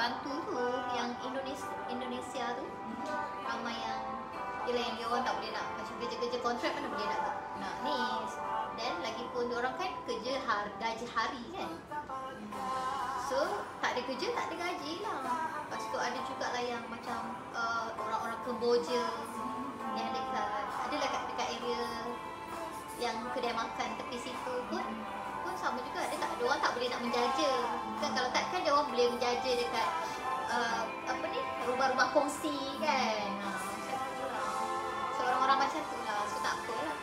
bantu tu, yang Indonesia tu ramai yang yelah yang dia orang tak boleh nak macam kerja-kerja kontrak mana boleh nak ni. Dan lagipun dia orang kan kerja gaji hari kan. So tak ada kerja, tak ada gaji lah. Lepas tu ada jugalah yang macam orang-orang Kemboja yang adalah dekat area yang kedai makan tepi situ pun sama juga. Dia orang tak boleh nak menjaja kan. Kalau tak kan dia orang boleh menjaja dekat rumah-rumah kongsi kan. Macam tu lah. So orang-orang macam tu lah. So tak apa lah.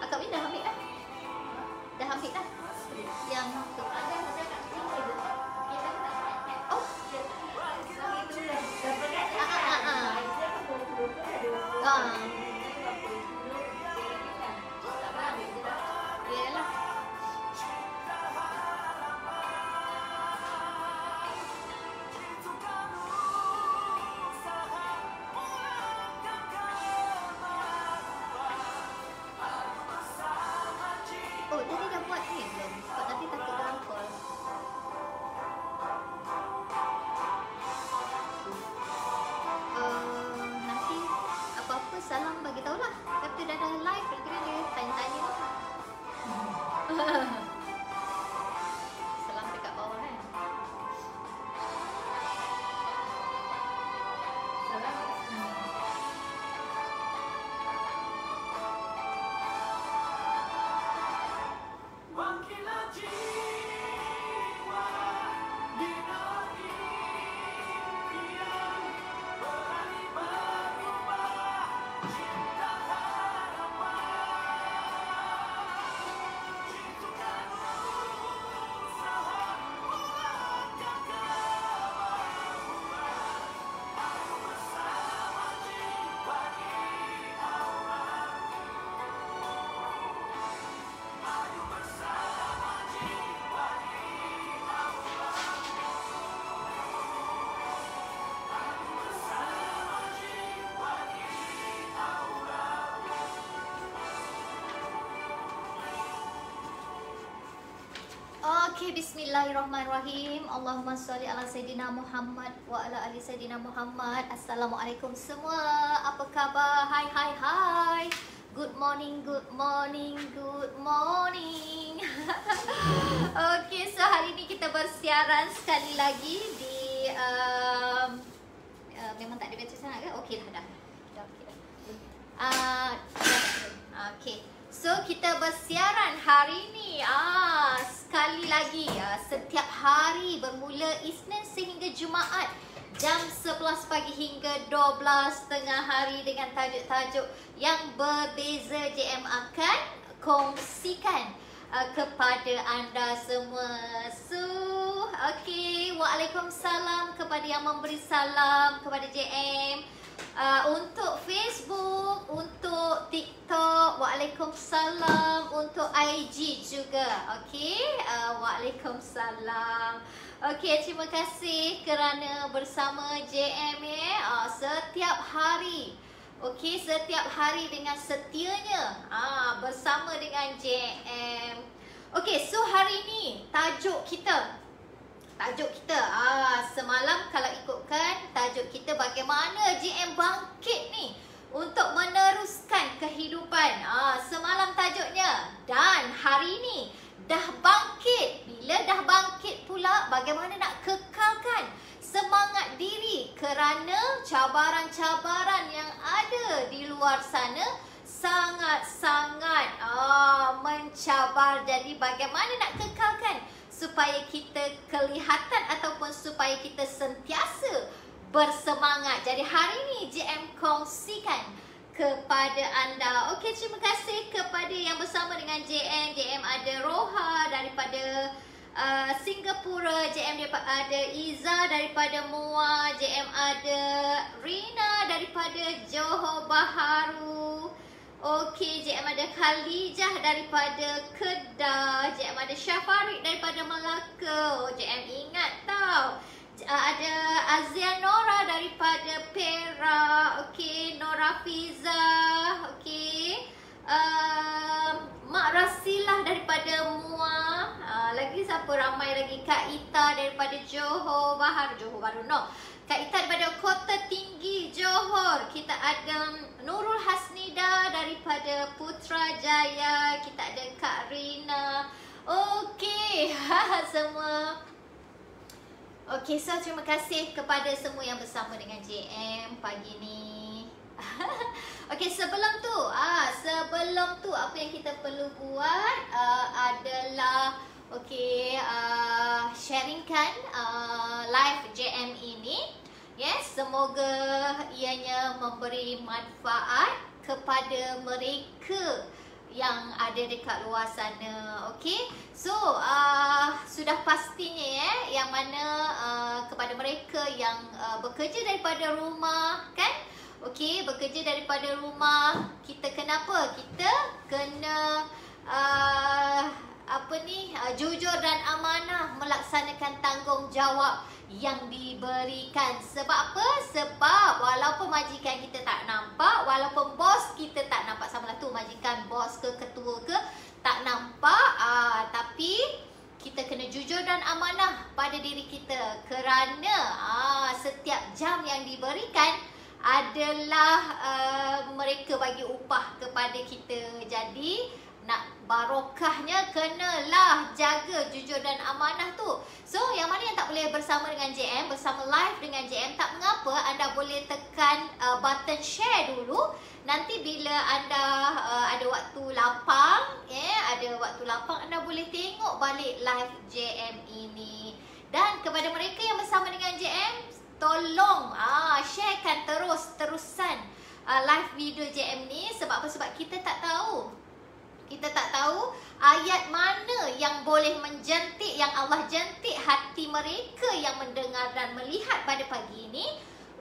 Akak ni dah ambil dah? Dah ambil dah? Yang tu ada oh yalah. Oh, tadi dah buat ni belum? Sebab nanti takut dalam call. Nanti apa-apa salam bagi tahulah. Kata dah live, kira dia tanya-tanya lah. Salam dekat bawah kan. Salam. Okay, bismillahirrahmanirrahim. Allahumma salli ala Sayyidina Muhammad wa ala ali Sayyidina Muhammad. Assalamualaikum semua. Apa khabar? Hai. Good morning. Okay, so hari ni kita bersiaran sekali lagi di memang tak ada bateri sangat ke? Okay dah. Okay. So kita bersiaran hari ni sekali lagi setiap hari bermula Isnin sehingga Jumaat jam 11 pagi hingga 12 tengah hari dengan tajuk-tajuk yang berbeza. JM akan kongsikan kepada anda semua. So, okay, waalaikumsalam kepada yang memberi salam kepada JM. Untuk Facebook, untuk TikTok, waalaikumsalam. Untuk IG juga, okay, waalaikumsalam. Okay, terima kasih kerana bersama JM setiap hari. Okay, setiap hari dengan setianya bersama dengan JM. Okay, so hari ni tajuk kita semalam kalau ikutkan tajuk kita bagaimana JM bangkit ni untuk meneruskan kehidupan. Semalam tajuknya, dan hari ni dah bangkit. Bila dah bangkit pula, bagaimana nak kekalkan semangat diri kerana cabaran-cabaran yang ada di luar sana sangat-sangat mencabar. Jadi bagaimana nak kekalkan supaya kita kelihatan ataupun supaya kita sentiasa bersemangat. Jadi hari ni JM kongsikan kepada anda. Okey, terima kasih kepada yang bersama dengan JM. JM ada Roha daripada Singapura, JM ada Iza daripada Muar, JM ada Rina daripada Johor Bahru. Okey, JM ada Khalijah daripada Kedah, JM ada Syafarik daripada Melaka. JM ingat tau. Ada Azia Nora daripada Perak. Okey, Nora Fiza Mak Rasilah daripada Muar. Lagi siapa ramai lagi? Kak Ita daripada Johor Bahru no. Kak Ita daripada Kota Tinggi Johor. Kita ada Nurul Hasnida daripada Putrajaya. Kita ada Kak Rina. Okey, semua. Okey, so terima kasih kepada semua yang bersama dengan JM pagi ni. Okey, sebelum tu apa yang kita perlu buat adalah sharingkan live JM ini. Yes, semoga ianya memberi manfaat kepada mereka yang ada dekat luar sana. Okey. So, sudah pastinya yang mana kepada mereka yang bekerja daripada rumah, kan? Okey, bekerja daripada rumah, kita kenapa? Kita kena jujur dan amanah melaksanakan tanggungjawab yang diberikan. Sebab apa? Sebab walaupun majikan kita tak nampak, walaupun bos kita tak nampak, sama lah tu majikan, bos ke, ketua ke, tak nampak, tapi kita kena jujur dan amanah pada diri kita. Kerana setiap jam yang diberikan adalah mereka bagi upah kepada kita. Jadi nak barokahnya kenalah jaga jujur dan amanah tu. So yang mana yang tak boleh bersama dengan JM, bersama live dengan JM, tak mengapa, anda boleh tekan button share dulu. Nanti bila anda ada waktu lapang, anda boleh tengok balik live JM ini. Dan kepada mereka yang bersama dengan JM, tolong sharekan terusan live video JM ni. Sebab apa? Sebab kita tak tahu. Kita tak tahu ayat mana yang boleh menjentik, yang Allah jentik hati mereka yang mendengar dan melihat pada pagi ini,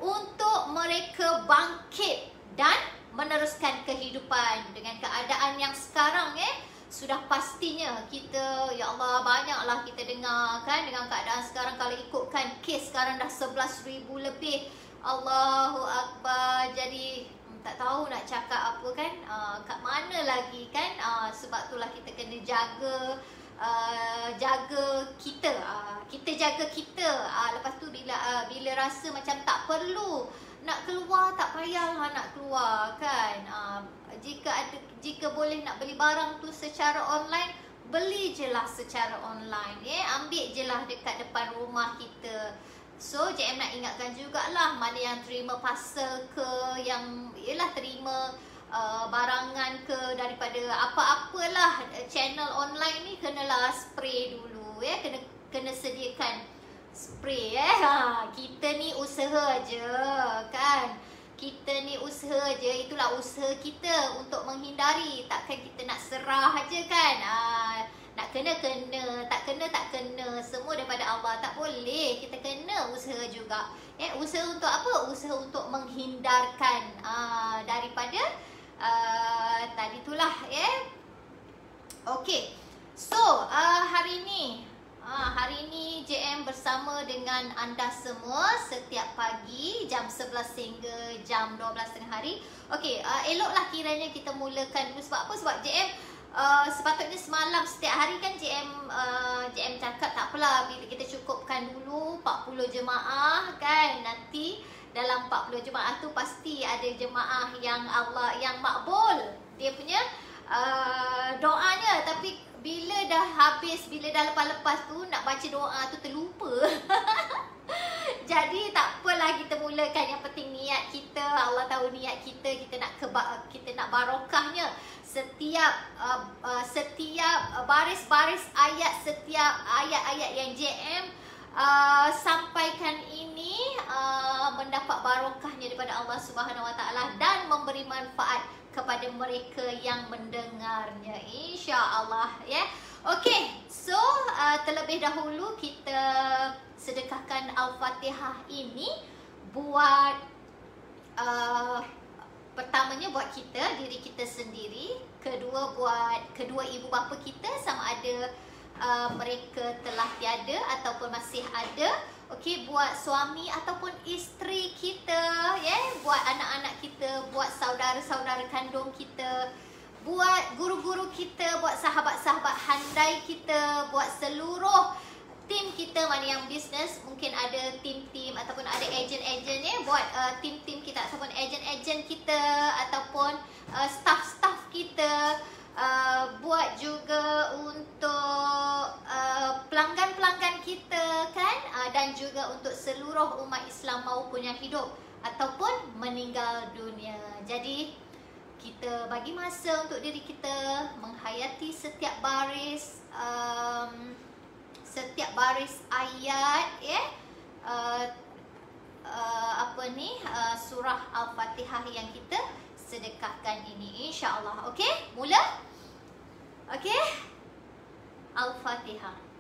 untuk mereka bangkit dan meneruskan kehidupan. Dengan keadaan yang sekarang sudah pastinya kita, ya Allah, banyaklah kita dengar kan, dengan keadaan sekarang kalau ikutkan kes sekarang dah 11,000 lebih. Allahu Akbar. Jadi tak tahu nak cakap apa kan, kat mana lagi kan. Sebab itulah kita kena jaga kita, kita jaga kita. Lepas tu bila rasa macam tak perlu nak keluar, tak payahlah nak keluar kan. Jika boleh nak beli barang tu secara online, beli je lah secara online, ambil je lah dekat depan rumah kita. So JM nak ingatkan jugalah, mana yang terima parcel ke, yang terima barangan ke daripada apa-apalah channel online ni, kenalah spray dulu, kena sediakan spray. Kita ni usaha je kan, kita ni usaha je, itulah usaha kita untuk menghindari. Takkan kita nak serah je kan, nak kena, tak kena, semua daripada Allah. Tak boleh, kita kena usaha juga. Usaha untuk apa? Usaha untuk menghindarkan daripada tadi itulah. Okey. So, hari ni JM bersama dengan anda semua setiap pagi jam 11 hingga jam 12 tengah hari. Okey, eloklah kiranya kita mulakan dulu. Sebab apa? Sebab JM sepatutnya semalam setiap hari kan JM cakap tak apalah, bila kita cukupkan dulu 40 jemaah kan, nanti dalam 40 jemaah tu pasti ada jemaah yang Allah yang makbul dia punya doanya. Tapi bila dah habis, bila dah lepas-lepas tu nak baca doa tu terlupa. Jadi tak apalah, kita mulakan. Yang penting niat kita, Allah tahu niat kita, kita nak barokahnya. Setiap baris-baris ayat, setiap ayat-ayat yang JM sampaikan ini mendapat barokahnya daripada Allah Subhanahu Wa Taala dan memberi manfaat kepada mereka yang mendengarnya, insya-Allah Okey, so terlebih dahulu kita sedekahkan Al-Fatihah ini buat pertamanya buat kita, diri kita sendiri. Kedua buat kedua ibu bapa kita, sama ada mereka telah tiada ataupun masih ada. Okey, buat suami ataupun isteri kita, buat anak-anak kita, buat saudara-saudara kandung kita, buat guru-guru kita, buat sahabat-sahabat handai kita, buat seluruh tim kita mana yang bisnes, mungkin ada tim-tim ataupun ada ejen-ejen buat tim-tim kita ataupun ejen-ejen kita ataupun staff-staff kita, buat juga untuk pelanggan-pelanggan kita kan, dan juga untuk seluruh umat Islam maupun yang hidup ataupun meninggal dunia. Jadi kita bagi masa untuk diri kita menghayati setiap baris ayat surah Al-Fatihah yang kita sedekahkan ini, insya-Allah. Okey, mula. Okey, Al-Fatihah.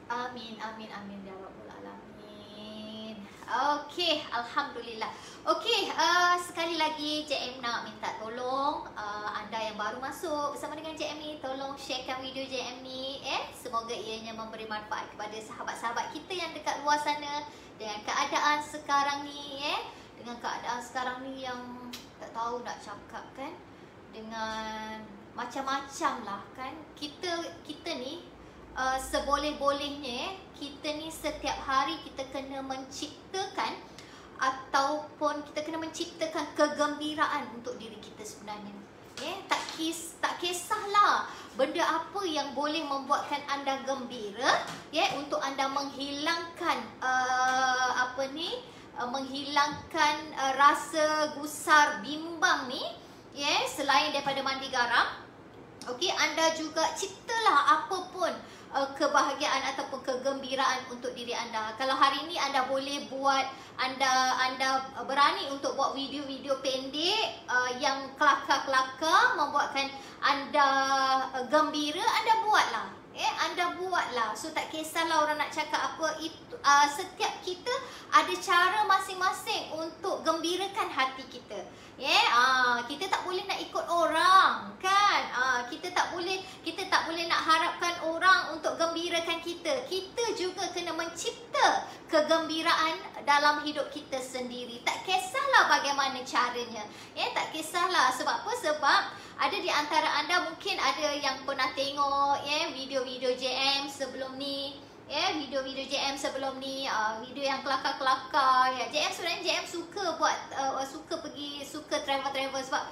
Amin, amin, amin ya Rabbul Alamin. Okey, Alhamdulillah. Okey, sekali lagi JM nak minta tolong anda yang baru masuk bersama dengan JM ni, tolong sharekan video JM ni. Semoga ianya memberi manfaat kepada sahabat-sahabat kita yang dekat luar sana. Dengan keadaan sekarang ni, dengan keadaan sekarang ni yang tak tahu nak cakap kan, dengan macam-macam lah kan. Kita ni seboleh-bolehnya kita ni setiap hari kita kena menciptakan ataupun kita kena menciptakan kegembiraan untuk diri kita sebenarnya. Tak kisahlah benda apa yang boleh membuatkan anda gembira, untuk anda menghilangkan menghilangkan rasa gusar bimbang ni, selain daripada mandi garam. Okey, anda juga ciptalah apa pun kebahagiaan ataupun kegembiraan untuk diri anda. Kalau hari ini anda boleh buat, anda berani untuk buat video-video pendek yang kelakar-kelakar membuatkan anda gembira, anda buatlah. Anda buatlah. So tak kisahlah orang nak cakap apa, itu setiap kita ada cara masing-masing untuk gembirakan hati kita. Kita tak boleh nak ikut orang kan. Kita tak boleh nak harapkan orang untuk gembirakan kita. Kita juga kena mencipta kegembiraan dalam hidup kita sendiri. Tak kisahlah bagaimana caranya. Tak kisahlah. Sebab apa? Sebab ada di antara anda mungkin ada yang pernah tengok video-video JM sebelum ni. Video-video JM sebelum ni, video yang kelakar-kelakar. JM sebenarnya JM suka buat, suka travel-travel sebab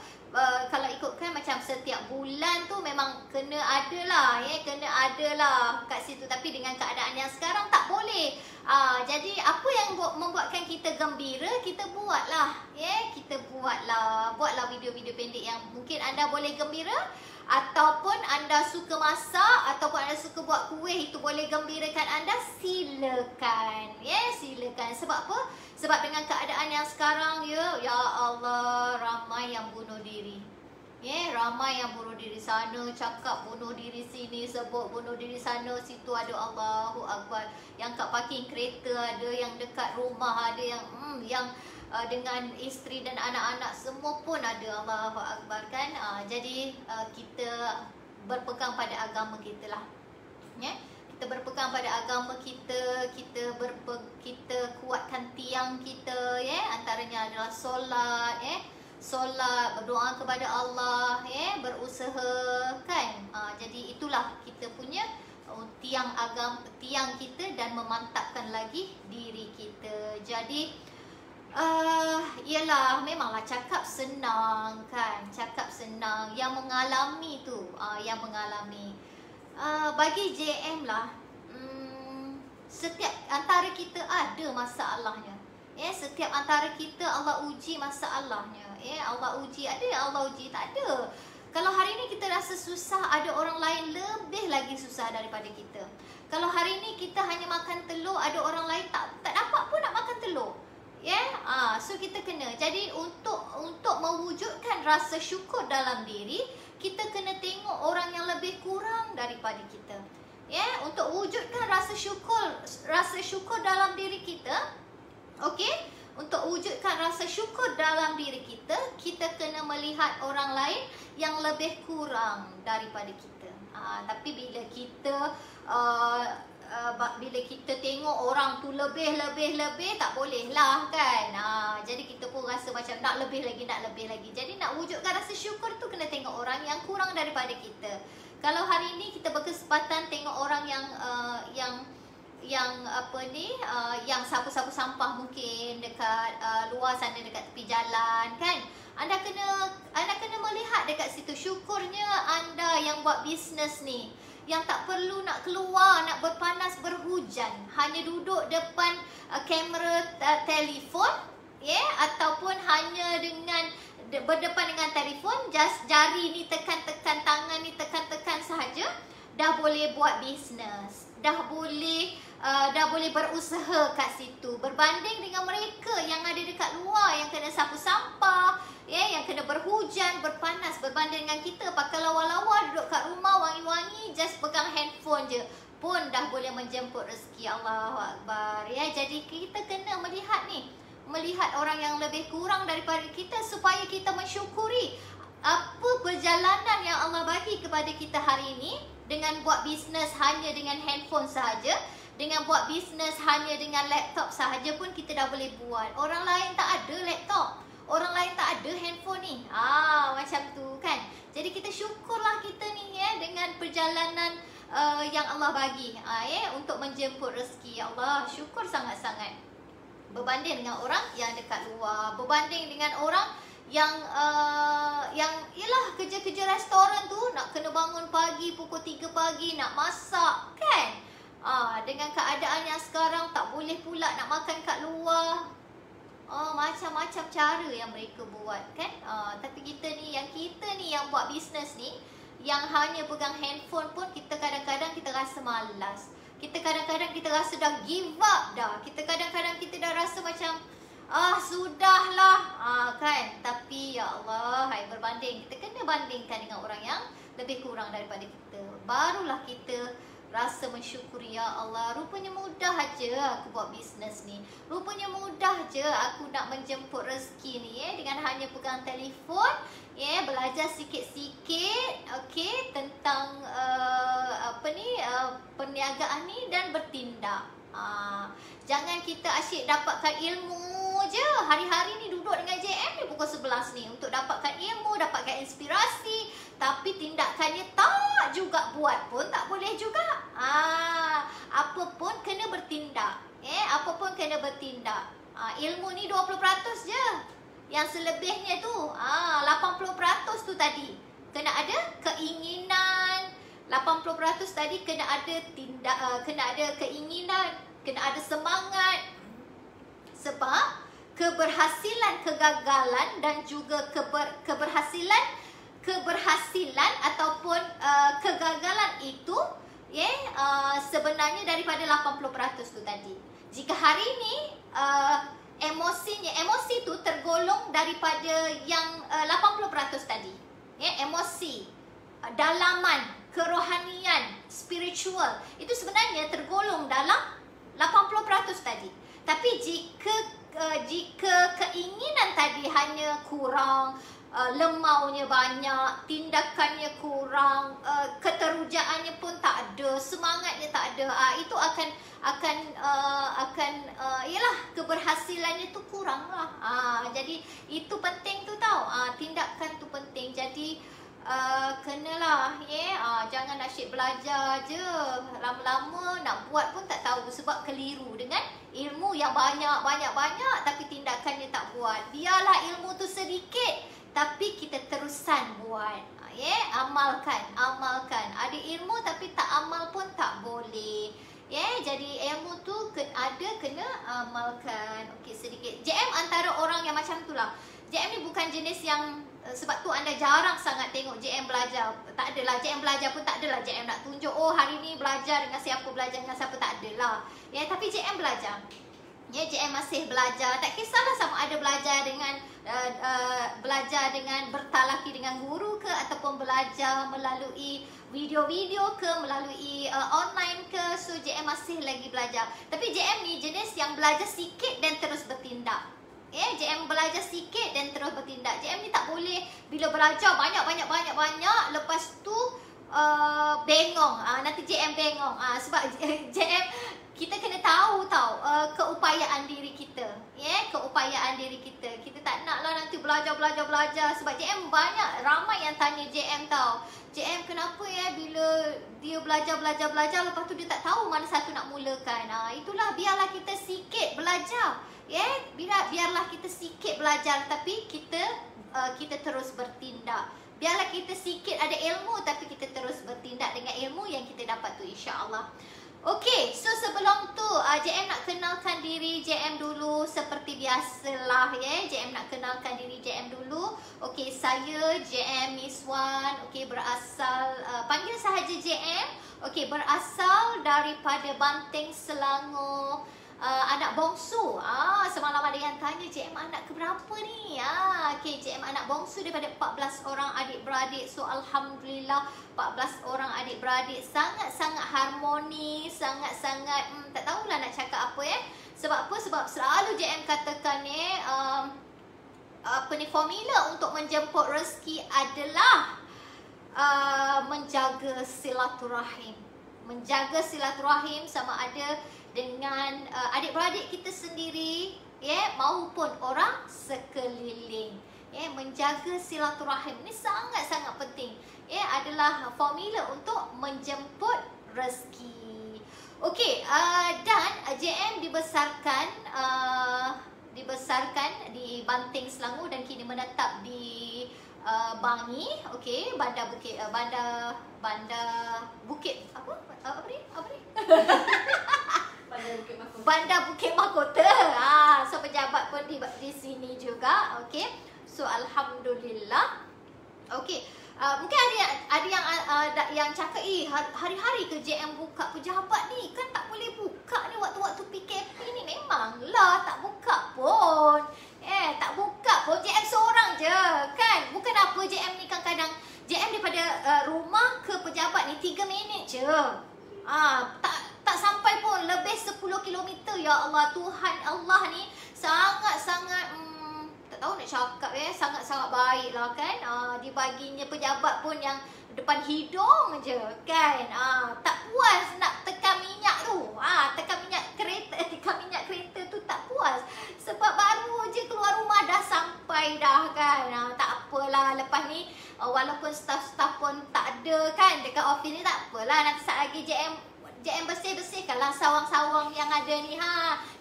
kalau ikutkan macam setiap bulan tu memang kena adalah, kena adalah kat situ. Tapi dengan keadaan yang sekarang tak boleh. Jadi apa yang membuatkan kita gembira, kita buatlah. Kita buatlah video-video pendek yang mungkin anda boleh gembira. Ataupun anda suka masak, ataupun anda suka buat kuih, itu boleh gembirakan anda, silakan. Silakan. Sebab apa? Sebab dengan keadaan yang sekarang, ya Allah, ramai yang bunuh diri. Ramai yang bunuh diri. Sana cakap bunuh diri, sini sebut bunuh diri, sana situ ada, Allahu Akbar. Yang kat parking kereta ada, yang dekat rumah ada, yang dengan isteri dan anak-anak semua pun ada, Allahu Akbar kan. Jadi kita berpegang pada agama kita lah. Kita berpegang pada agama kita, kita kuatkan tiang kita, antaranya adalah solat, solat, berdoa kepada Allah, berusaha kan. Jadi itulah kita punya tiang agama, tiang kita, dan memantapkan lagi diri kita. Jadi ialah memanglah cakap senang kan, cakap senang. Yang mengalami tu, yang mengalami. Bagi JM lah, setiap antara kita ada masalahnya. Setiap antara kita Allah uji masalahnya. Allah uji, ada yang Allah uji, tak ada. Kalau hari ni kita rasa susah, ada orang lain lebih lagi susah daripada kita. Kalau hari ni kita hanya makan telur, ada orang lain tak dapat pun nak makan telur. So kita kena. Jadi untuk mewujudkan rasa syukur dalam diri, kita kena tengok orang yang lebih kurang daripada kita. Untuk wujudkan rasa syukur dalam diri kita, okey, untuk wujudkan rasa syukur dalam diri kita, kita kena melihat orang lain yang lebih kurang daripada kita. Tapi bila kita tengok orang tu lebih, tak boleh lah kan. Jadi kita pun rasa macam nak lebih lagi. Jadi nak wujudkan rasa syukur tu kena tengok orang yang kurang daripada kita. Kalau hari ini kita berkesempatan tengok orang yang sapu-sapu sampah mungkin dekat luar sana, dekat tepi jalan kan, anda kena melihat dekat situ. Syukurnya anda yang buat bisnes ni, yang tak perlu nak keluar, nak berpanas berhujan, hanya duduk depan kamera telefon, ataupun hanya dengan berdepan dengan telefon, just jari ni tekan-tekan, tangan ni tekan-tekan sahaja, dah boleh buat bisnes, dah boleh berusaha kat situ. Berbanding dengan mereka yang ada dekat luar, yang kena sapu sampah, yang kena berhujan, berpanas. Berbanding dengan kita pakai lawa-lawa, duduk kat rumah wangi-wangi, just pegang handphone je pun dah boleh menjemput rezeki. Allahu Akbar. Jadi kita kena melihat orang yang lebih kurang daripada kita, supaya kita mensyukuri apa perjalanan yang Allah bagi kepada kita hari ini. Dengan buat bisnes hanya dengan handphone sahaja, dengan buat bisnes hanya dengan laptop sahaja pun kita dah boleh buat. Orang lain tak ada laptop, orang lain tak ada handphone ni. Macam tu kan. Jadi kita syukurlah kita ni dengan perjalanan yang Allah bagi untuk menjemput rezeki. Allah syukur sangat-sangat. Berbanding dengan orang yang dekat luar, berbanding dengan orang yang ialah kerja-kerja restoran tu, nak kena bangun pagi pukul 3 pagi nak masak kan. Dengan keadaan yang sekarang tak boleh pula nak makan kat luar. Macam-macam cara yang mereka buat kan. Tapi kita ni yang buat bisnes ni, yang hanya pegang handphone pun, kita kadang-kadang kita rasa malas. Kita kadang-kadang kita rasa dah give up dah. Kita kadang-kadang kita dah rasa macam sudahlah kan. Tapi ya Allah, berbanding, kita kena bandingkan dengan orang yang lebih kurang daripada kita, barulah kita rasa mensyukuri. Ya Allah, rupanya mudah aja aku buat bisnes ni, rupanya mudah je aku nak menjemput rezeki ni dengan hanya pegang telefon, belajar sikit-sikit tentang perniagaan ni dan bertindak. Jangan kita asyik dapatkan ilmu je. Hari-hari ni duduk dengan JM ni pukul 11 ni untuk dapatkan ilmu, dapatkan inspirasi, tapi tindakannya tak juga buat pun tak boleh juga. Apa pun kena bertindak. Apa pun kena bertindak. Ilmu ni 20% je. Yang selebihnya tu 80% tu tadi kena ada keinginan. 80% tadi kena ada kena ada keinginan, kena ada semangat. Sebab keberhasilan, kegagalan dan juga keberhasilan ataupun kegagalan itu sebenarnya daripada 80% tu tadi. Jika hari ini emosi tu tergolong daripada yang 80% tadi. Emosi, dalaman, kerohanian, spiritual, itu sebenarnya tergolong dalam 80% tadi. Tapi jika keinginan tadi hanya kurang, lemaunya banyak, tindakannya kurang, keterujaannya pun tak ada, semangatnya tak ada, itu akan yalah, keberhasilannya tu kurang lah. Jadi itu penting tu tau. Tindakan tu penting. Jadi kenalah jangan asyik belajar je, lama-lama nak buat pun tak tahu, sebab keliru dengan ilmu yang banyak tapi tindakannya tak buat. Biarlah ilmu tu sedikit tapi kita terusan buat. Amalkan. Ada ilmu tapi tak amal pun tak boleh. Jadi ilmu tu kena amalkan. Okey, sedikit. JM antara orang yang macam tu lah. JM ni bukan jenis yang sebab tu anda jarang sangat tengok JM belajar. Tak adalah JM belajar pun, tak adalah JM nak tunjuk hari ni belajar dengan siapa, belajar dengan siapa, tak adalah. Tapi JM belajar. JM masih belajar. Tak kisahlah sama ada belajar dengan bertalaki dengan guru ke, ataupun belajar melalui video-video ke, melalui online ke. So JM masih lagi belajar. Tapi JM ni jenis yang belajar sikit dan terus bertindak. JM belajar sikit dan terus bertindak. JM ni tak boleh bila belajar banyak, lepas tu bengong. Nanti JM bengong. Sebab JM kita kena tahu keupayaan diri kita. Keupayaan diri kita. Kita tak naklah nanti belajar sebab JM ramai yang tanya JM JM kenapa bila dia belajar lepas tu dia tak tahu mana satu nak mulakan. Itulah, biarlah kita sikit belajar. Biarlah kita sikit belajar tapi kita terus bertindak. Biarlah kita sikit ada ilmu tapi kita terus bertindak dengan ilmu yang kita dapat tu, insya-Allah. Okey, so sebelum tu JM nak kenalkan diri JM dulu seperti biasalah JM nak kenalkan diri JM dulu. Okey, saya JM Miswan. Okey, berasal panggil sahaja JM. Okey, berasal daripada Banting, Selangor. Anak bongsu. Semalam ada yang tanya JM anak keberapa ni? Okey, JM anak bongsu daripada 14 orang adik-beradik. So alhamdulillah 14 orang adik-beradik sangat-sangat harmoni, sangat-sangat tak tahulah nak cakap apa Sebab apa? Sebab selalu JM katakan formula untuk menjemput rezeki adalah menjaga silaturahim. Menjaga silaturahim sama ada dengan adik-beradik kita sendiri maupun orang sekeliling. Menjaga silaturahim ni sangat-sangat penting. Adalah formula untuk menjemput rezeki. Okey, dan JM dibesarkan di Banting, Selangor dan kini menetap di Bangi, okey, Bandar Bukit apa ni? Bandar Bukit Mahkota. So pejabat pun di sini juga, okey. So alhamdulillah. Okey. Mungkin ada yang cakap hari-hari ke JM buka pejabat ni, kan tak boleh buka ni waktu-waktu PKP ni. Memanglah tak buka pun. Tak buka pun, JM seorang je kan. Bukan apa JM ni kadang-kadang JM daripada rumah ke pejabat ni 3 minit je. Tak sampai pun, lebih 10 km. Ya Allah, Tuhan Allah ni sangat-sangat tak tahu nak cakap sangat-sangat baik lah kan. Dibaginya pejabat pun yang depan hidung je kan. Tak puas nak tekan minyak tu. Tekan minyak kereta tu tak puas. Sebab baru je keluar rumah dah sampai dah kan. Tak apalah, lepas ni walaupun staff-staff pun tak ada kan dekat office ni, tak apalah. Nanti saat lagi JM bersih-bersihkanlah sawang-sawang yang ada ni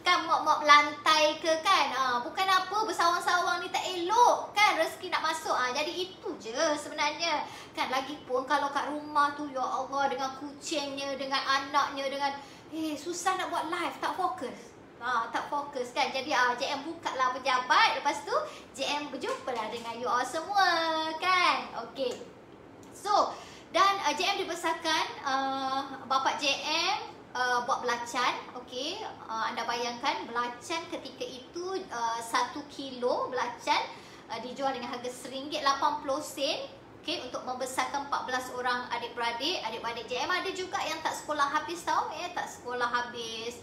kan, mop-mop lantai ke kan. Bukan apa bersawang-sawang ni tak elok kan, rezeki nak masuk. Jadi itu je sebenarnya kan. Lagipun kalau kat rumah tu, ya Allah, dengan kucingnya, dengan anaknya, dengan susah nak buat live, tak fokus. Tak fokus kan. Jadi JM buka lah pejabat. Lepas tu JM berjumpa lah dengan you all semua kan. Okay, so dan JM dibesarkan bapa JM buat belacan. Okay, anda bayangkan belacan ketika itu 1 kilo belacan dijual dengan harga RM1.80. Okay, untuk membesarkan 14 orang adik-beradik JM. Ada juga yang tak sekolah habis tak sekolah habis.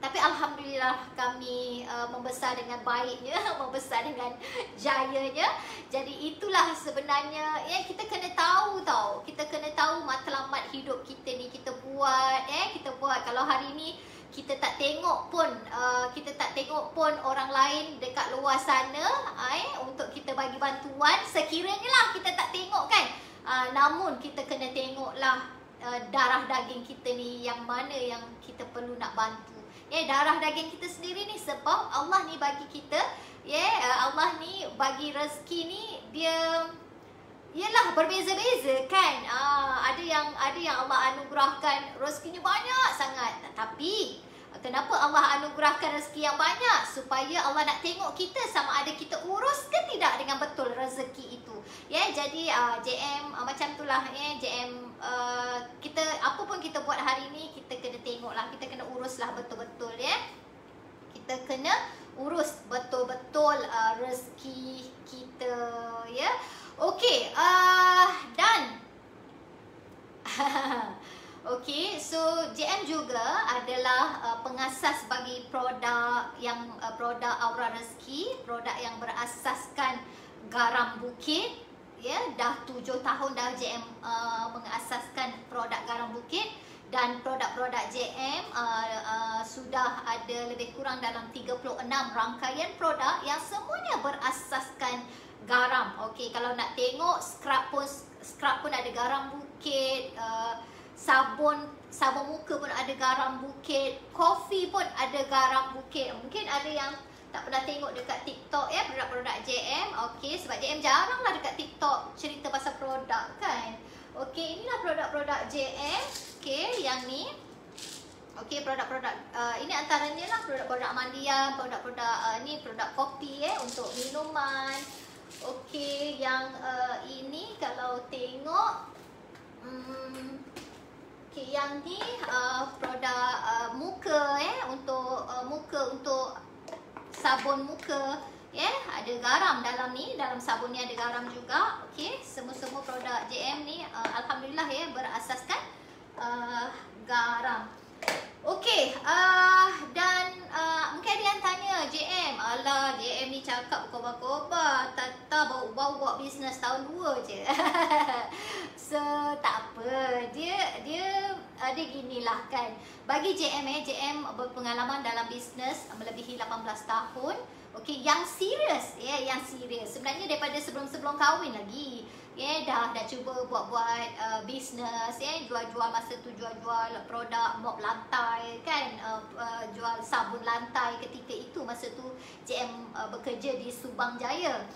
Tapi alhamdulillah kami membesar dengan baiknya, membesar dengan jayanya. Jadi itulah sebenarnya kita kena tahu kita kena tahu matlamat hidup kita ni. Kita buat kalau hari ni kita tak tengok pun orang lain dekat luar sana untuk kita bagi bantuan, sekiranya lah kita tak tengok kan, namun kita kena tengoklah darah daging kita ni yang mana yang kita perlu nak bantu. Darah daging kita sendiri ni, sebab Allah ni bagi kita, Allah ni bagi rezeki ni dia yalah berbeza-beza kan. Ada yang Allah anugerahkan rezekinya banyak sangat. Tapi kenapa Allah anugerahkan rezeki yang banyak? Supaya Allah nak tengok kita sama ada kita urus ke tidak dengan betul rezeki itu. Jadi JM macam itulah JM. Kita apa pun kita buat hari ni, kita kena tengoklah, kita kena uruslah betul-betul kita kena urus betul-betul rezeki kita Okey, dan Okey, so JM juga adalah pengasas bagi produk yang produk Aura Rezeki, produk yang berasaskan garam bukit. Ya, dah 7 tahun dah JM mengasaskan produk garam bukit, dan produk-produk JM sudah ada lebih kurang dalam 36 rangkaian produk yang semuanya berasaskan garam. Okey, kalau nak tengok scrub pun ada garam bukit, sabun muka pun ada garam bukit, kopi pun ada garam bukit. Mungkin ada yang tak pernah tengok dekat TikTok ya, produk-produk JM. Okey, sebab JM jarang lah dekat TikTok cerita pasal produk kan. Okey, inilah produk-produk JM. Okey, yang ni. Okey, produk-produk ini antaranya lah produk-produk amandian, produk-produk ni produk kopi untuk minuman. Okey, yang ini kalau tengok okey, yang ni produk muka untuk untuk sabun muka ada garam dalam ni, dalam sabun ni ada garam juga. Okey, semua produk JM ni alhamdulillah berasaskan garam. Okey, dan mungkin ada yang tanya, JM, alah JM ni cakap kobar-kobar, tak bau buat bisnes tahun 2 je. So tak apa, dia ada ginilah kan. Bagi JM JM berpengalaman dalam bisnes melebihi 18 tahun. Okey, yang serius yang serius. Sebenarnya daripada sebelum kahwin lagi. Dah cuba buat bisnes jual-jual, masa tu jual-jual produk mop lantai kan, jual sabun lantai ketika itu, masa tu JM bekerja di Subang Jaya.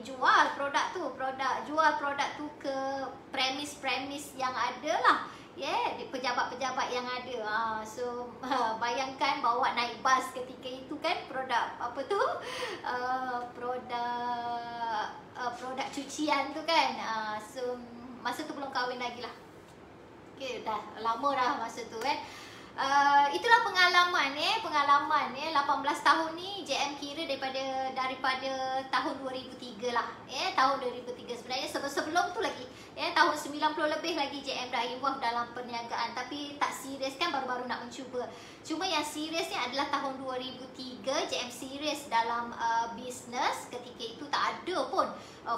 Jual produk tu ke premis yang ada lah. Pejabat-pejabat yang ada. So bayangkan bawa naik bas ketika itu kan, produk produk cucian tu kan. So masa tu belum kahwin lagi lah. Okay, dah lama dah masa tu kan. Itulah pengalaman 18 tahun ni JM kira daripada tahun 2003 lah. Tahun 2003 sebenarnya sebelum tu lagi. Tahun 90 lebih lagi JM dah involve dalam perniagaan, tapi tak serius kan, baru-baru nak mencuba. Cuma yang serius ni adalah tahun 2003 JM serius dalam bisnes. Ketika itu tak ada pun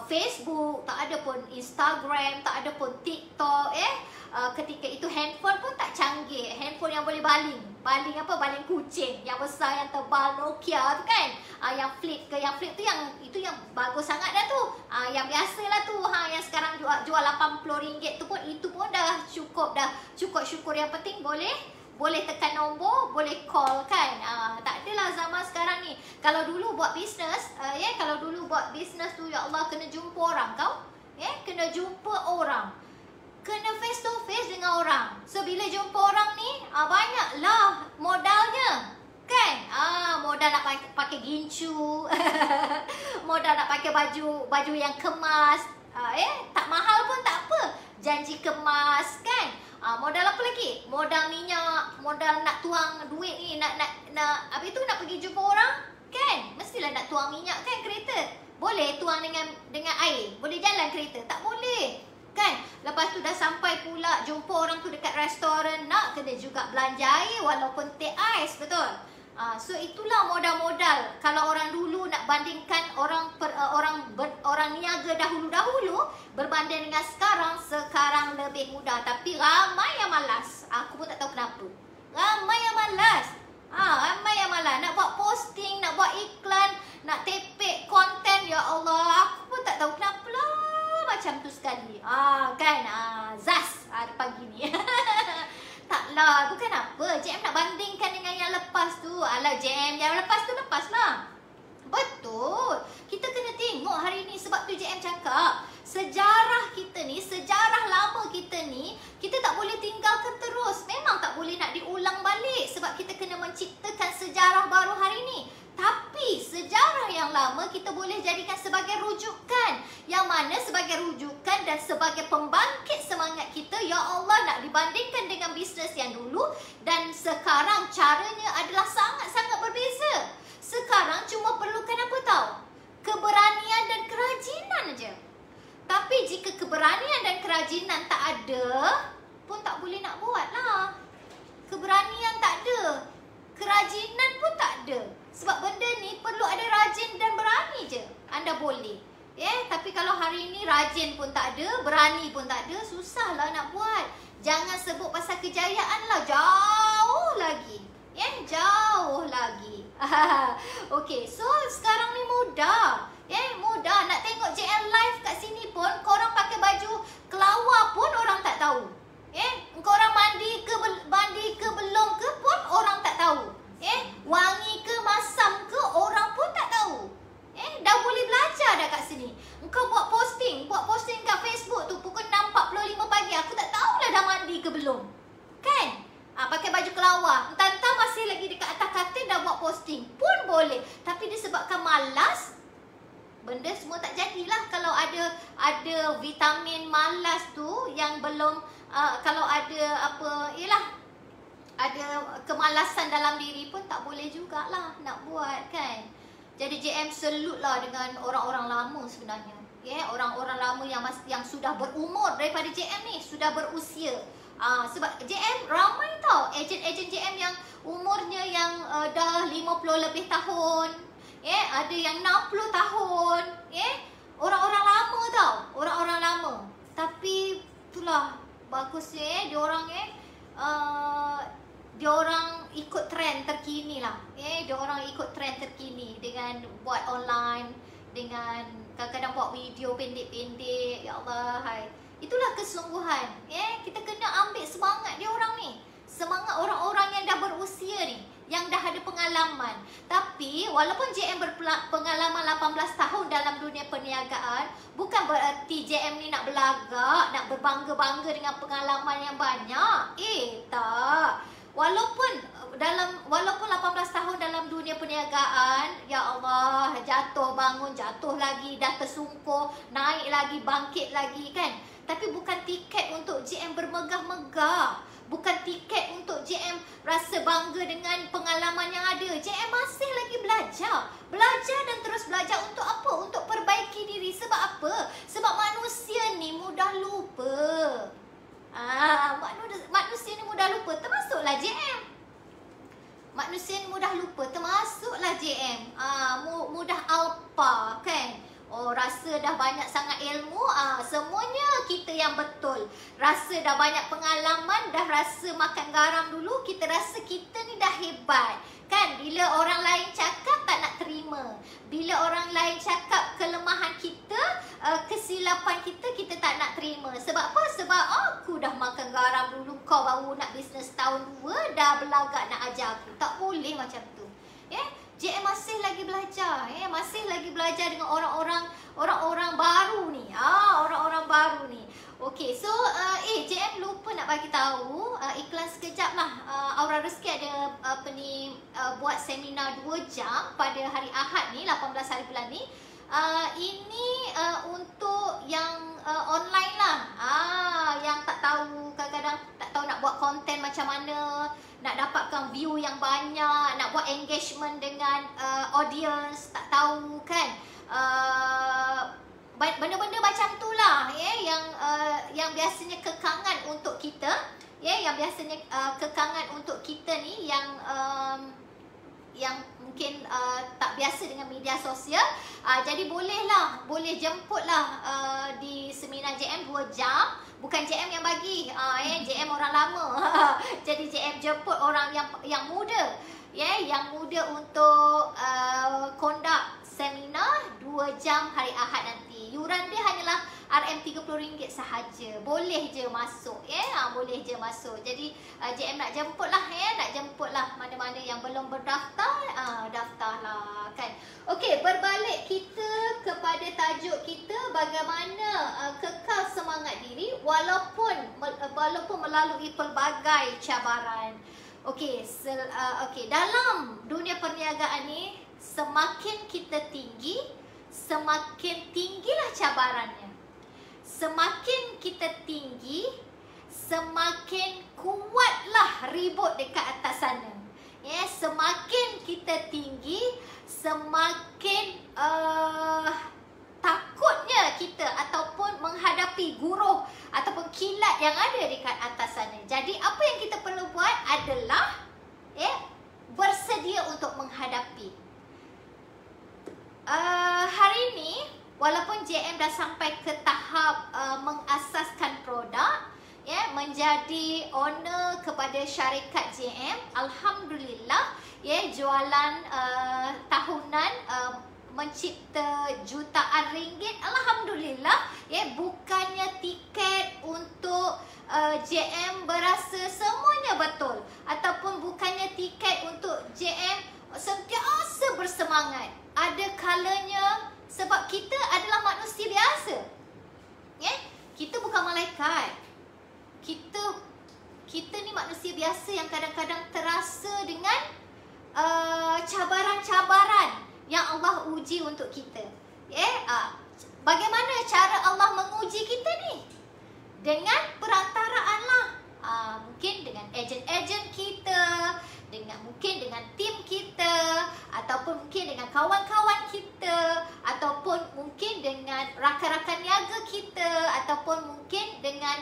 Facebook, tak ada pun Instagram, tak ada pun TikTok. Ketika itu handphone pun tak canggih. Handphone yang boleh baling kucing, yang besar, yang tebal, Nokia tu kan. Yang flip tu yang bagus sangat dah tu. Yang biasalah tu, yang sekarang jual RM80 tu pun, itu pun dah cukup syukur. Yang penting boleh tekan nombor, boleh call kan. Tak adalah zaman sekarang ni. Kalau dulu buat bisnes, tu ya Allah, kena jumpa orang kau. Kena jumpa orang. Kena face to face dengan orang. So bila jumpa orang ni, banyaklah modalnya. Kan? Modal nak pakai gincu. Modal nak pakai baju yang kemas. Tak mahal pun tak apa. Janji kemas kan? Modal apa lagi? Modal minyak, modal nak tuang duit ni, nak pergi jumpa orang kan? Mestilah nak tuang minyak kan kereta. Boleh tuang dengan air? Boleh jalan kereta? Tak boleh. Kan? Lepas tu dah sampai pula jumpa orang tu dekat restoran, nak kena juga belanja air walaupun teh ais, betul? So itulah modal-modal. Kalau orang dulu nak bandingkan orang niaga dahulu berbanding dengan sekarang lebih mudah. Tapi ramai yang malas. Aku pun tak tahu kenapa. Ramai yang malas. Nak buat posting, nak buat iklan, nak tepek konten, ya Allah, aku pun tak tahu kenapa lah macam tu sekali. Zas pagi ni. Taklah, bukan apa. JM nak bandingkan dengan yang lepas tu. Alah, JM yang lepas lah. Betul. Kita kena tengok hari ni. Sebab tu JM cakap, sejarah kita ni, sejarah lama kita ni, kita tak boleh tinggalkan terus. Memang tak boleh nak diulang balik, sebab kita kena menciptakan sejarah baru hari ni. Tapi sejarah yang lama kita boleh jadikan sebagai rujukan. Yang mana sebagai rujukan dan sebagai pembangkit semangat kita, ya Allah, nak dibandingkan dengan bisnes yang dulu. Dan sekarang caranya adalah sangat-sangat berbeza. Sekarang cuma perlukan apa tahu? Keberanian dan kerajinan aja. Tapi jika keberanian dan kerajinan tak ada, pun tak boleh nak buat lah. Keberanian tak ada, kerajinan pun tak ada. Sebab benda ni perlu ada rajin dan berani je anda boleh. Tapi kalau hari ni rajin pun tak ada, berani pun tak ada, susahlah nak buat. Jangan sebut pasal kejayaan lah, jauh lagi. Jauh lagi. Okey, so sekarang ni mudah. Mudah nak tengok JM live kat sini pun, korang pakai baju kelawar pun orang tak tahu. Korang mandi ke belum ke pun orang tak tahu. Wangi ke masam ke orang pun tak tahu. Dah boleh belajar dah kat sini. Engkau buat posting kat Facebook tu pukul 6.45 pagi, aku tak tahulah dah mandi ke belum. Kan? Pakai baju kelawar, entah-entah masih lagi dekat atas katil dah buat posting pun boleh. Tapi disebabkan malas, benda semua tak jadilah. Kalau ada vitamin malas tu yang belum kalau ada ada kemalasan dalam diri pun tak boleh jugalah nak buat, kan. Jadi JM salute lah dengan orang-orang lama sebenarnya. Orang-orang lama yang sudah berumur daripada JM ni, sudah berusia. Sebab JM ramai tau ejen-ejen JM yang umurnya yang dah 50 lebih tahun. Ada yang 60 tahun. Orang-orang lama tau, orang-orang lama. Tapi itulah bagusnya dia orang ikut trend terkini lah. Dia orang ikut trend terkini dengan buat online, dengan kadang-kadang buat video pendek-pendek. Ya Allah, hai. Itulah kesungguhan. Kita kena ambil semangat dia orang ni. Semangat orang-orang yang dah berusia ni, yang dah ada pengalaman. Tapi walaupun JM berpengalaman 18 tahun dalam dunia perniagaan, bukan bererti JM ni nak berlagak, nak berbangga-bangga dengan pengalaman yang banyak. Tak. Walaupun 18 tahun dalam dunia perniagaan, ya Allah, jatuh bangun, jatuh lagi, dah tersungkur, naik lagi, bangkit lagi, kan. Tapi bukan tiket untuk JM bermegah-megah. Bukan tiket untuk JM rasa bangga dengan pengalaman yang ada. JM masih lagi belajar. Belajar dan terus belajar untuk apa? Untuk perbaiki diri. Sebab apa? Sebab manusia ni mudah lupa. Manusia ni mudah lupa. Termasuklah JM. Manusia ni mudah lupa. Termasuklah JM. Mudah alpa, kan? Rasa dah banyak sangat ilmu, semuanya kita yang betul. Rasa dah banyak pengalaman, dah rasa makan garam dulu, kita rasa kita ni dah hebat. Kan, bila orang lain cakap tak nak terima. Bila orang lain cakap kelemahan kita, kesilapan kita, kita tak nak terima. Sebab apa? Sebab aku dah makan garam dulu, kau baru nak bisnes tahun 2, dah berlagak nak ajar aku. Tak boleh macam tu. JM masih lagi belajar, masih lagi belajar dengan orang-orang baru ni. Orang-orang baru ni. Okey, so JM lupa nak bagi tahu, iklan sekejap lah. Aura Rezeki ada buat seminar 2 jam pada hari Ahad ni, 18 hari bulan ni. Ini untuk yang online lah. Yang tak tahu, kadang-kadang tak tahu nak buat konten macam mana, nak dapatkan view yang banyak, nak buat engagement dengan audience, tak tahu, kan. Benda-benda macam tu lah, yang biasanya kekangan untuk kita, yang biasanya kekangan untuk kita ni, yang mungkin tak biasa dengan media sosial. Jadi boleh jemputlah di seminar JM 2 jam. Bukan JM yang bagi, JM orang lama. Jadi JM jemput orang yang muda, yang muda untuk conduct seminar 2 jam hari Ahad nanti. Yuran dia hanyalah RM30 sahaja. Boleh je masuk, boleh je masuk. Jadi JM nak jemput lah, mana-mana yang belum berdaftar, daftarlah, kan. Okey, berbalik kita kepada tajuk kita, bagaimana kekal semangat diri walaupun melalui pelbagai cabaran. Okey, dalam dunia perniagaan ni, semakin kita tinggi, semakin tinggilah cabarannya. Semakin kita tinggi, semakin kuatlah ribut dekat atas sana. Semakin kita tinggi, semakin takutnya mana kita ataupun menghadapi guruh ataupun kilat yang ada dekat atas sana. Jadi apa yang kita perlu buat adalah bersedia untuk menghadapi. Hari ini walaupun JM dah sampai ke tahap mengasaskan produk, menjadi owner kepada syarikat JM, alhamdulillah, jualan tahunan mencipta jutaan ringgit, alhamdulillah, bukannya tiket untuk JM berasa semuanya betul, ataupun bukannya tiket untuk JM sentiasa bersemangat. Ada kalanya sebab kita adalah manusia biasa, kita bukan malaikat. Kita ni manusia biasa yang kadang-kadang terasa dengan cabaran-cabaran yang Allah uji untuk kita. Bagaimana cara Allah menguji kita ni? Dengan perantaraan lah. Mungkin dengan ejen-ejen kita, mungkin dengan tim kita, ataupun mungkin dengan kawan-kawan kita, ataupun mungkin dengan rakan-rakan niaga kita, ataupun mungkin dengan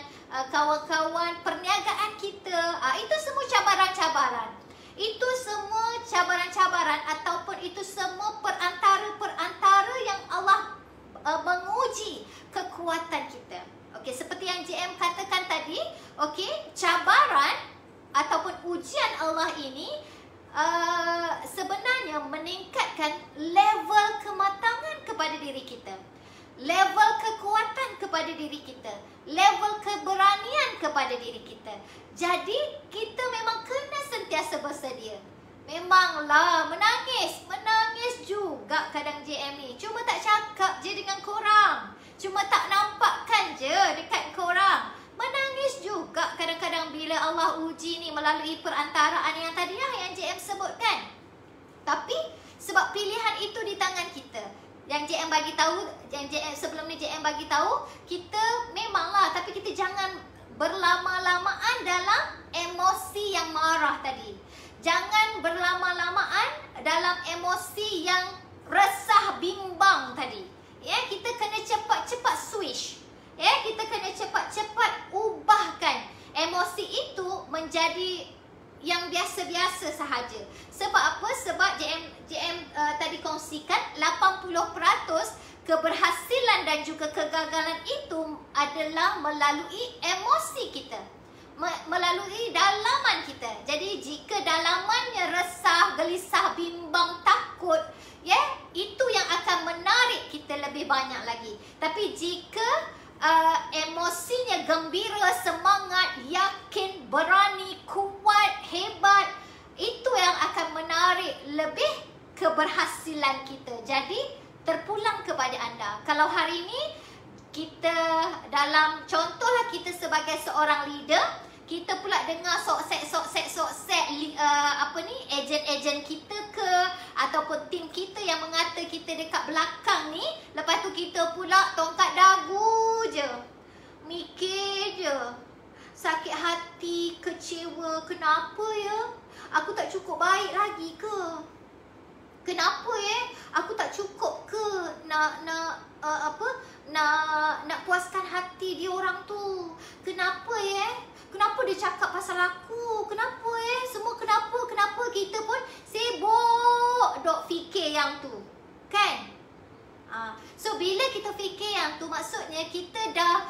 kawan-kawan perniagaan kita. Itu semua cabaran-cabaran. Itu semua cabaran-cabaran ataupun itu semua perantara-perantara yang Allah menguji kekuatan kita. Okey, seperti yang JM katakan tadi, cabaran ataupun ujian Allah ini sebenarnya meningkatkan level kematangan kepada diri kita, level kekuatan kepada diri kita, level keberanian kepada diri kita. Jadi kita memang kena sentiasa bersedia. Memanglah menangis juga kadang JM ni. Cuma tak cakap je dengan korang, cuma tak nampakkan je dekat korang. Menangis juga kadang-kadang bila Allah uji ni melalui perantaraan yang tadi lah yang JM sebutkan. Tapi sebab pilihan itu di tangan kita. Yang JM bagi tahu, sebelum ni JM bagi tahu, kita memanglah, tapi kita jangan berlama-lamaan dalam emosi yang marah tadi. Jangan berlama-lamaan dalam emosi yang resah bimbang tadi. Kita kena cepat-cepat switch. Kita kena cepat-cepat ubahkan emosi itu menjadi yang biasa-biasa sahaja. Sebab apa? Sebab JM tadi kongsikan 80% keberhasilan dan juga kegagalan itu adalah melalui emosi kita, melalui dalaman kita. Jadi jika dalamannya resah, gelisah, bimbang, takut, itu yang akan menarik kita lebih banyak lagi. Tapi jika emosinya gembira, semangat, yakin, berani, kuat, hebat, itu yang akan menarik lebih keberhasilan kita. Jadi terpulang kepada anda. Kalau hari ini kita dalam contohlah kita sebagai seorang leader, kita pula dengar soksek ejen-ejen kita ke ataupun tim kita yang mengata kita dekat belakang ni, lepas tu kita pula tongkat dagu je, mikir je, sakit hati, kecewa. Kenapa ya? Aku tak cukup baik lagi ke? Kenapa aku tak cukup ke nak puaskan hati dia orang tu? Kenapa Kenapa dia cakap pasal aku? Kenapa semua kenapa kita pun sibuk dok fikir yang tu. Kan? So bila kita fikir yang tu, maksudnya kita dah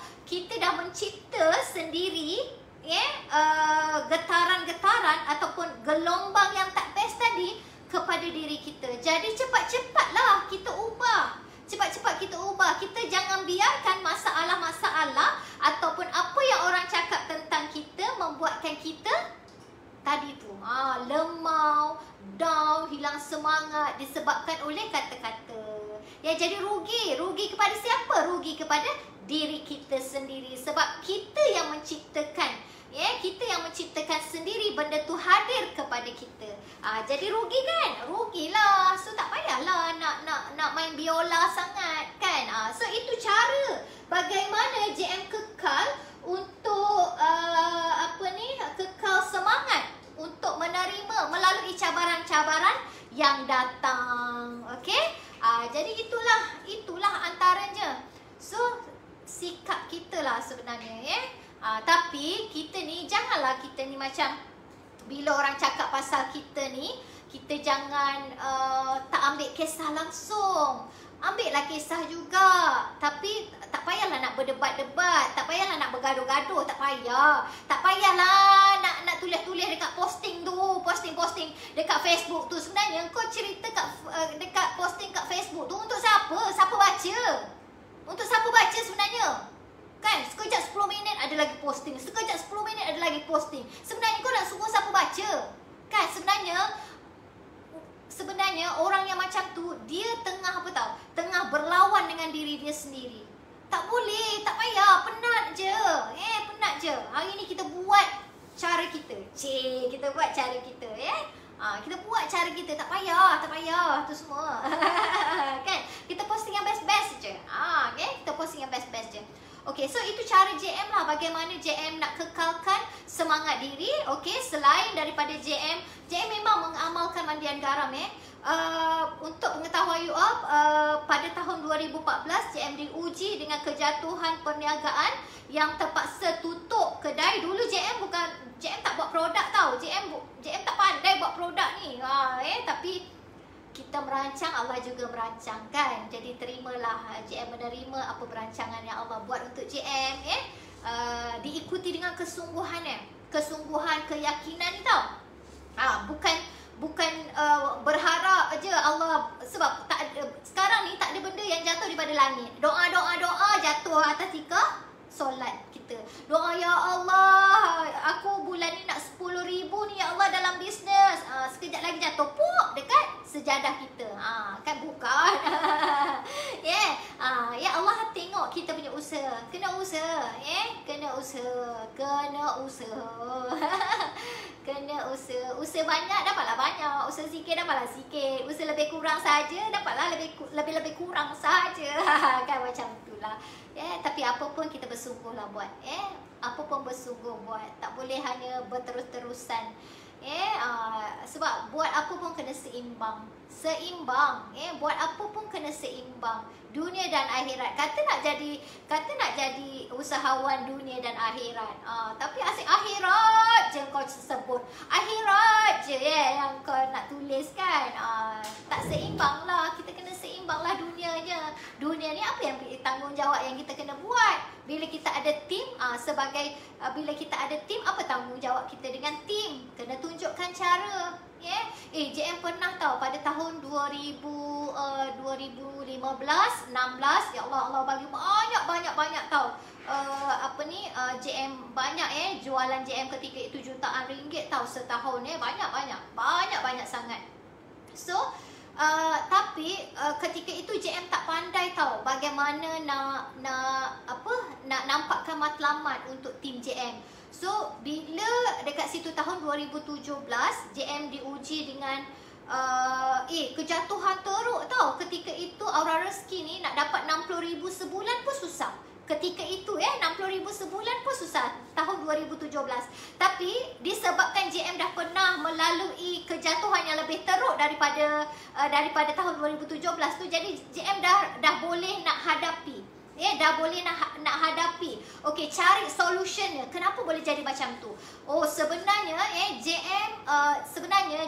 mencipta sendiri getaran-getaran ataupun gelombang yang tak best tadi kepada diri kita. Jadi cepat-cepatlah kita ubah. Kita jangan biarkan masalah-masalah ataupun apa yang orang cakap tentang kita membuatkan kita tadi tu lemau, down, hilang semangat disebabkan oleh kata-kata. Jadi rugi kepada siapa? Rugi kepada diri kita sendiri. Sebab kita yang menciptakan, kita yang menciptakan sendiri benda tu hadir kepada kita. Jadi rugi kan? Rugilah. So tak payahlah nak main biola sangat kan? So itu cara bagaimana JM kekal untuk kekal semangat untuk menerima melalui cabaran-cabaran yang datang. Okey? Jadi itulah antaranya. So sikap kita lah sebenarnya tapi kita ni janganlah kita ni macam bila orang cakap pasal kita ni, kita jangan tak ambil kisah langsung. Ambillah kisah juga. Tapi tak payahlah nak berdebat-debat, tak payahlah nak bergaduh-gaduh, tak payah. Tak payahlah nak tulis-tulis dekat posting tu, posting dekat Facebook tu. Sebenarnya kau cerita dekat posting kat Facebook tu untuk siapa? Siapa baca? Untuk siapa baca sebenarnya? Kan, sekejap 10 minit ada lagi posting, sekejap 10 minit ada lagi posting. Sebenarnya kau nak suruh siapa baca? Kan, sebenarnya orang yang macam tu, dia tengah apa tahu? Tengah berlawan dengan diri dia sendiri. Tak boleh, tak payah, penat je. Penat je. Hari ni kita buat cara kita. Kita buat cara kita, kita buat cara kita, tak payah tu semua. Kan? Kita posting yang best-best je. Kita posting yang best-best je. Okey, so itu cara JM lah, bagaimana JM nak kekalkan semangat diri. Okey, selain daripada JM memang mengamalkan mandian garam untuk pengetahuan you all, pada tahun 2014 JM diuji dengan kejatuhan perniagaan yang terpaksa tutup kedai. Dulu JM tak buat produk tau. JM tak pandai buat produk ni. Tapi kita merancang, Allah juga merancang kan. Jadi terimalah JM menerima apa perancangan yang Allah buat untuk JM. Diikuti dengan kesungguhan keyakinan ni tau. Bukan berharap je Allah, sebab sekarang ni tak ada benda yang jatuh daripada langit. Doa jatuh atas tika solat kita. Doa, ya Allah, aku bulan ni nak 10,000 ni ya Allah dalam bisnes. Sekejap lagi jatuh dekat sejadah kita. Kan bukan. Ya Allah tengok kita punya usaha. Kena usaha, kena usaha. Usaha banyak dapatlah banyak, usaha sikit dapatlah sikit, usaha lebih kurang saja dapatlah lebih kurang saja. Kan macam itulah. Tapi apa pun kita bersungguhlah buat. Apa pun bersungguh buat. Tak boleh hanya berterus-terusan. Sebab buat apa pun kena seimbang. Buat apa pun kena seimbang. Dunia dan akhirat. Kata nak jadi usahawan dunia dan akhirat. Tapi asyik akhirat je kau sebut. Akhirat je yang kau nak tulis kan. Tak seimbang lah. Kita kena seimbang lah dunianya. Dunia ni apa yang tanggungjawab yang kita kena buat. Bila kita ada tim, bila kita ada tim, apa tanggungjawab kita dengan tim? Kena tunjukkan cara. JM pernah tahu pada tahun 2015, 16, ya Allah bagi banyak tahu. JM banyak jualan JM ketika itu jutaan ringgit tahu setahun banyak sangat. So tapi ketika itu JM tak pandai tahu bagaimana nak nampakkan matlamat untuk tim JM. So bila dekat situ tahun 2017 JM diuji dengan kejatuhan teruk tau. Ketika itu Aura Rezeki ni nak dapat 60,000 sebulan pun susah. Ketika itu 60,000 sebulan pun susah tahun 2017. Tapi disebabkan JM dah pernah melalui kejatuhan yang lebih teruk daripada tahun 2017 tu, jadi JM dah boleh nak hadapi. Dah boleh nak hadapi. Okey, cari solutionnya. Kenapa boleh jadi macam tu? Sebenarnya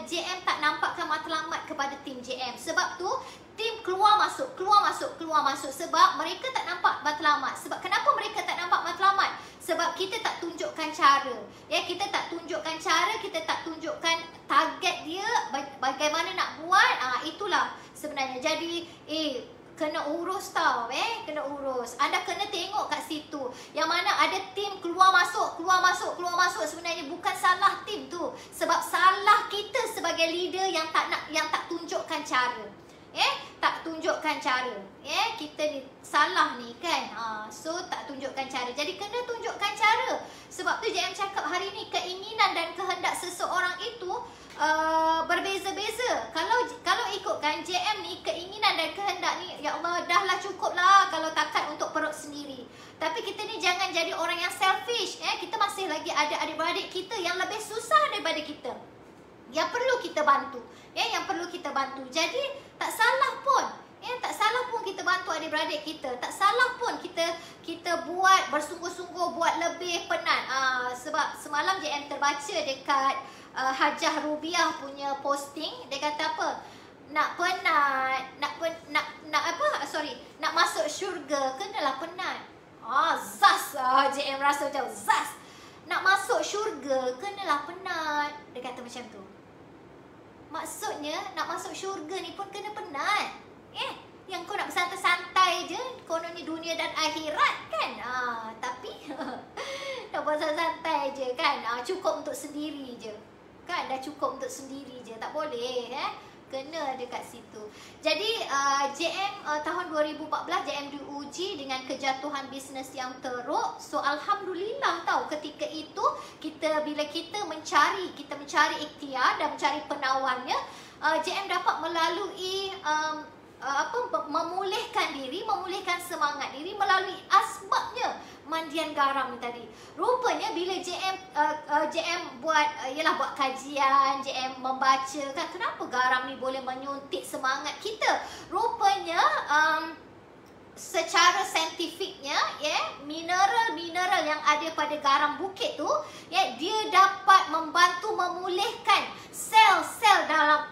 JM tak nampakkan matlamat kepada tim JM. Sebab tu tim keluar masuk. Sebab mereka tak nampak matlamat. Sebab kenapa mereka tak nampak matlamat? Sebab kita tak tunjukkan cara. Kita tak tunjukkan cara, kita tak tunjukkan target dia, bagaimana nak buat. Itulah sebenarnya. Jadi kena urus tau. Kena urus. Anda kena tengok kat situ. Yang mana ada tim keluar masuk. Sebenarnya bukan salah tim tu. Sebab salah kita sebagai leader yang tak tunjukkan cara. Tak tunjukkan cara. Kita ni salah ni kan. So tak tunjukkan cara. Jadi kena tunjukkan cara. Sebab tu JM cakap hari ni keinginan dan kehendak seseorang itu berbeza-beza. Kalau ikutkan JM ni, keinginan dan kehendak ni, ya Allah, dahlah cukup lah kalau takat untuk perut sendiri. Tapi kita ni jangan jadi orang yang selfish. Kita masih lagi ada adik-beradik kita yang lebih susah daripada kita, yang perlu kita bantu. Yang perlu kita bantu. Jadi tak salah pun Ya, tak salah pun kita bantu adik-beradik kita. Tak salah pun kita buat bersungguh-sungguh, buat lebih penat. Sebab semalam JM terbaca dekat Hajah Rubiah punya posting, dia kata apa? Nak penat, nak masuk syurga kenalah penat. Zas. JM rasa macam zas. Nak masuk syurga kenalah penat. Dia kata macam tu. Maksudnya nak masuk syurga ni pun kena penat. Yang kau nak bersantai-santai je, kononnya dunia dan akhirat kan. Tapi nak bersantai je kan. Cukup untuk sendiri je. Kan dah cukup untuk sendiri je. Tak boleh kena dekat situ. Jadi JM tahun 2014 JM diuji dengan kejatuhan bisnes yang teruk. So alhamdulillah tahu ketika itu bila kita mencari ikhtiar dan mencari penawarnya, JM dapat melalui memulihkan diri, memulihkan semangat diri melalui asbabnya mandian garam ni tadi. Rupanya bila JM buat buat kajian, JM membaca kan kenapa garam ni boleh menyuntik semangat kita. Rupanya secara saintifiknya mineral-mineral yang ada pada garam bukit tu dia dapat membantu memulihkan sel-sel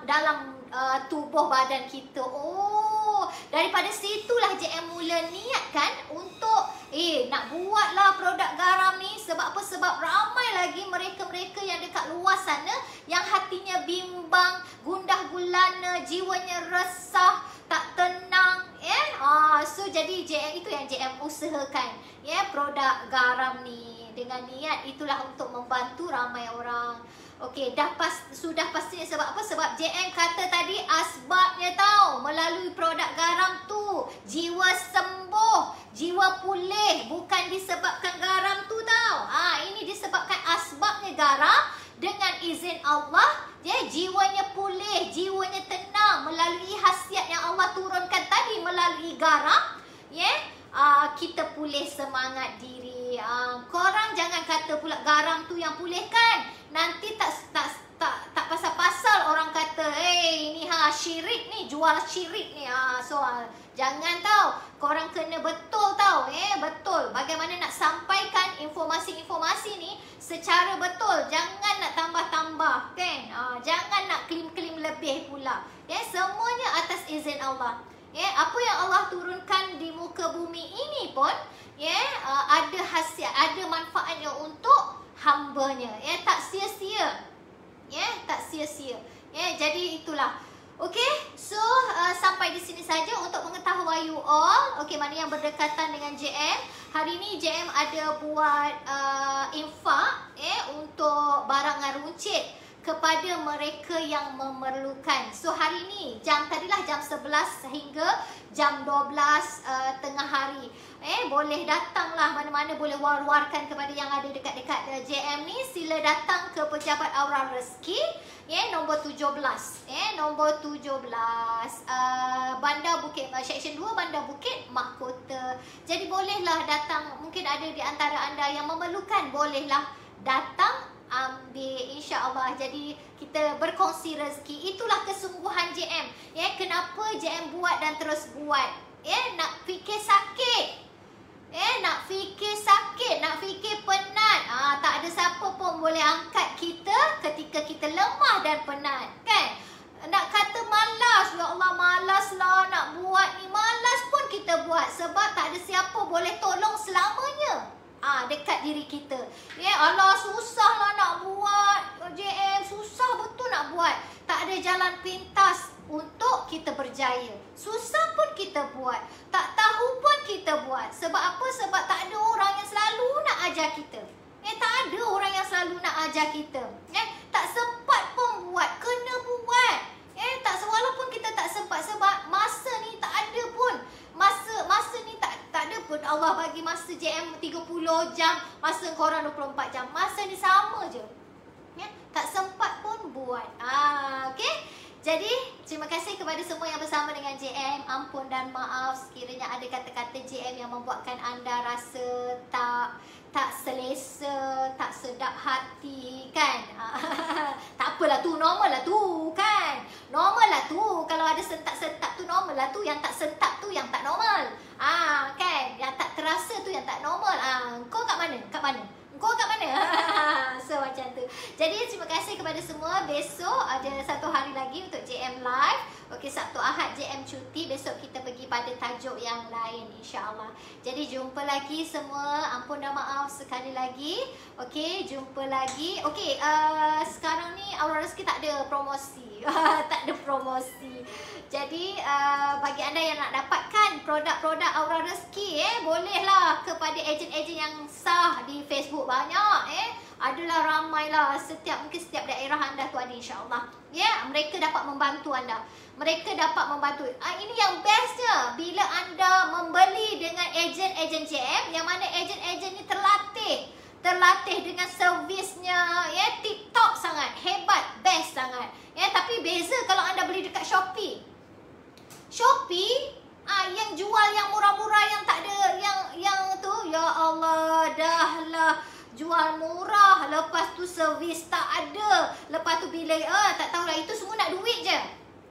dalam tubuh badan kita. Daripada situlah JM mula niatkan untuk nak buatlah produk garam ni. Sebab apa? Sebab ramai lagi mereka-mereka yang dekat luar sana yang hatinya bimbang, gundah gulana, jiwanya resah, tak tenang. So jadi JM itu yang JM usahakan produk garam ni. Dengan niat itulah untuk membantu ramai orang. Okey, sudah pastinya sebab apa? Sebab JM kata tadi asbabnya tahu. Melalui produk garam tu jiwa sembuh, jiwa pulih, bukan disebabkan garam tu tahu. Ini disebabkan asbabnya garam. Dengan izin Allah, jiwanya pulih, jiwanya tenang melalui khasiat yang Allah turunkan tadi melalui garam. Kita pulih semangat diri. Korang jangan kata pula garam tu yang pulihkan. Nanti tak pasal-pasal orang kata ini syirik ni, jual syirik ni. Jangan tahu. Korang kena betul tahu. Betul bagaimana nak sampaikan informasi-informasi ni secara betul. Jangan nak tambah-tambah kan. Jangan nak klaim-klaim lebih pula. Semuanya atas izin Allah. Apa yang Allah turunkan di muka bumi ini pun ada khasiat, ada manfaatnya untuk hambanya. Tak sia-sia. Tak sia-sia. Jadi itulah. Okey, so sampai di sini saja untuk mengetahui you all. Okey, mana yang berdekatan dengan JM. Hari ni JM ada buat infak untuk barangan runcit kepada mereka yang memerlukan. So hari ni tadilah jam 11 hingga jam 12 tengah hari. Boleh datanglah mana-mana, boleh war-warkan kepada yang ada dekat-dekat JM ni. Sila datang ke Pejabat Aura Rezeki nombor 17. Nombor 17 Bandar Bukit, Seksyen 2 Bandar Bukit, Mahkota. Jadi bolehlah datang. Mungkin ada di antara anda yang memerlukan, bolehlah datang ambil, insya-Allah. Jadi kita berkongsi rezeki. Itulah kesungguhan JM. Kenapa JM buat dan terus buat? Nak fikir sakit. Nak fikir sakit, nak fikir penat. Tak ada siapa pun boleh angkat kita ketika kita lemah dan penat, kan? Nak kata malas, ya Allah malaslah nak buat ni. Malas pun kita buat sebab tak ada siapa boleh tolong selamanya. Dekat diri kita. Allah susahlah nak buat. JM susah betul nak buat. Tak ada jalan pintas untuk kita berjaya. Susah pun kita buat. Tak tahu pun kita buat. Sebab apa? Sebab tak ada orang yang selalu nak ajar kita. Tak ada orang yang selalu nak ajar kita. Tak sempat pun buat. Kena buat. Walaupun kita tak sempat. Sebab masa ni tak ada pun. Masa ni tak ada pun. Allah bagi masa JM 30 jam. Masa korang 24 jam. Masa ni sama je. Tak sempat pun buat. Okay? Jadi, terima kasih kepada semua yang bersama dengan JM. Ampun dan maaf sekiranya ada kata-kata JM yang membuatkan anda rasa tak selesa, tak sedap hati, kan? Tak apalah tu, normal lah tu, kan? Normal lah tu. Kalau ada sentak-sentak tu normal lah tu. Yang tak sentak tu yang tak normal. Kan? Yang tak terasa tu yang tak normal. Kau kat mana? Kat mana? Kau kat mana? So macam tu. Jadi terima kasih kepada semua. Besok ada satu hari lagi untuk JM Live. Okey, Sabtu Ahad JM cuti. Besok kita pergi pada tajuk yang lain, insya-Allah. Jadi jumpa lagi semua. Ampun dan maaf sekali lagi. Okey, jumpa lagi. Okey, sekarang ni Aura Rezeki tak ada promosi. Tak ada promosi. Jadi bagi anda yang nak dapatkan produk-produk Aura Rezeki, bolehlah kepada ejen-ejen yang sah di Facebook. Banyak adalah ramailah, mungkin setiap daerah anda tu ada, insya-Allah. Mereka dapat membantu anda. Mereka dapat membantu. Ini yang bestnya bila anda membeli dengan ejen-ejen JM, yang mana ejen-ejen ni terlatih dengan servisnya, TikTok sangat hebat, best sangat. Tapi beza kalau anda beli dekat Shopee. Yang jual yang murah-murah, yang tak ada yang tu, ya Allah, dahlah jual murah, lepas tu servis tak ada, lepas tu bila tak tahulah, itu semua nak duit je.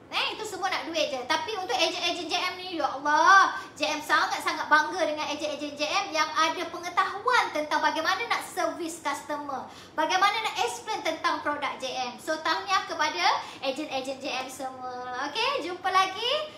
Itu semua nak duit je. Tapi untuk ejen-ejen JM ni, ya Allah, JM sangat-sangat bangga dengan ejen-ejen JM yang ada pengetahuan tentang bagaimana nak servis customer, bagaimana nak explain tentang produk JM. So tahniah kepada ejen-ejen JM semua. Okey, jumpa lagi.